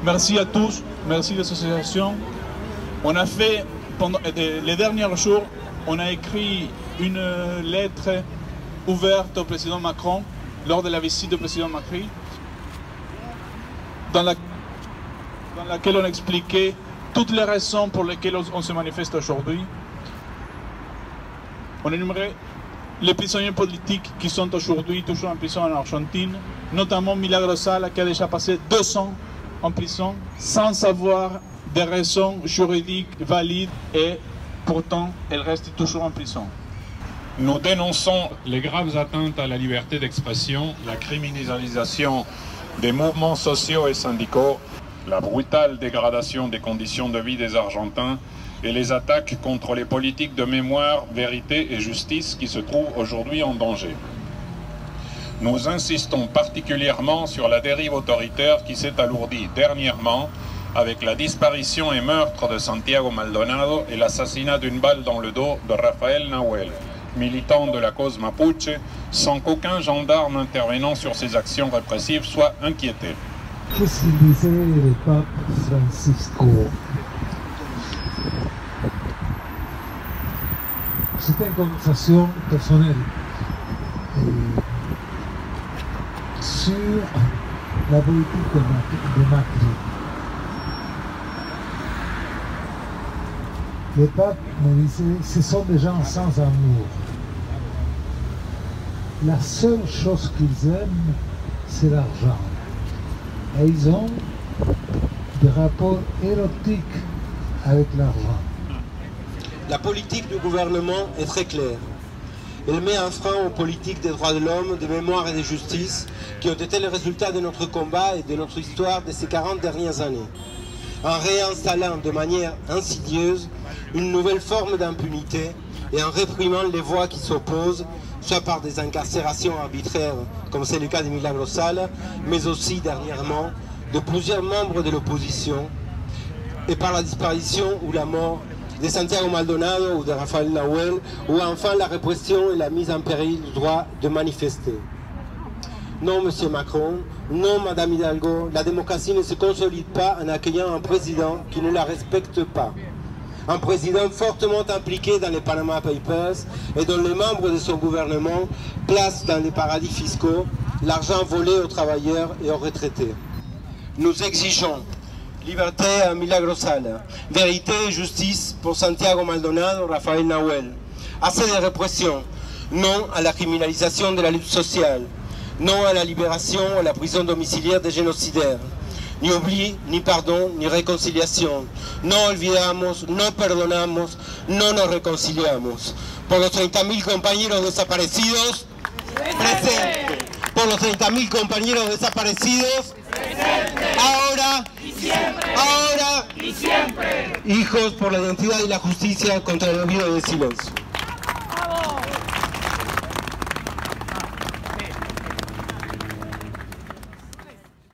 Merci à tous, merci les associations. On a fait, pendant les derniers jours, on a écrit une lettre ouverte au président Macron lors de la visite du président Macron, dans laquelle on expliquait toutes les raisons pour lesquelles on se manifeste aujourd'hui. On énumérait les prisonniers politiques qui sont aujourd'hui toujours en prison en Argentine, notamment Milagros Sala qui a déjà passé 2 ans en prison sans avoir des raisons juridiques valides et pourtant elle reste toujours en prison. Nous dénonçons les graves atteintes à la liberté d'expression, la criminalisation des mouvements sociaux et syndicaux, la brutale dégradation des conditions de vie des Argentins et les attaques contre les politiques de mémoire, vérité et justice qui se trouvent aujourd'hui en danger. Nous insistons particulièrement sur la dérive autoritaire qui s'est alourdie dernièrement avec la disparition et meurtre de Santiago Maldonado et l'assassinat d'une balle dans le dos de Rafael Nahuel, militant de la cause mapuche, sans qu'aucun gendarme intervenant sur ces actions répressives soit inquiété. Qu'est-ce qu'il disait le pape Francisco? C'était une conversation personnelle sur la politique de Macri. Le pape me disait, ce sont des gens sans amour. La seule chose qu'ils aiment, c'est l'argent. Et ils ont des rapports érotiques avec l'argent. La politique du gouvernement est très claire. Elle met un frein aux politiques des droits de l'homme, de mémoire et de justice qui ont été le résultat de notre combat et de notre histoire de ces 40 dernières années, en réinstallant de manière insidieuse une nouvelle forme d'impunité et en réprimant les voix qui s'opposent, soit par des incarcérations arbitraires, comme c'est le cas de Milagros Sala, mais aussi dernièrement de plusieurs membres de l'opposition, et par la disparition ou la mort de Santiago Maldonado ou de Rafael Nahuel, ou enfin la répression et la mise en péril du droit de manifester. Non, Monsieur Macron, non, Madame Hidalgo, la démocratie ne se consolide pas en accueillant un président qui ne la respecte pas. Un président fortement impliqué dans les Panama Papers et dont les membres de son gouvernement placent dans les paradis fiscaux l'argent volé aux travailleurs et aux retraités. Nous exigeons liberté à Milagros Sala, vérité et justice pour Santiago Maldonado, Rafael Nahuel. Assez de répression, non à la criminalisation de la lutte sociale, non à la libération à la prison domiciliaire des génocidaires. Ni oubli, ni pardon, ni réconciliación. No olvidamos, no perdonamos, no nos reconciliamos. Por los 30.000 compañeros desaparecidos, presente. Por los 30.000 compañeros desaparecidos, presente. Ahora y siempre. Ahora y siempre. Hijos por la identidad y la justicia contra el olvido del silencio.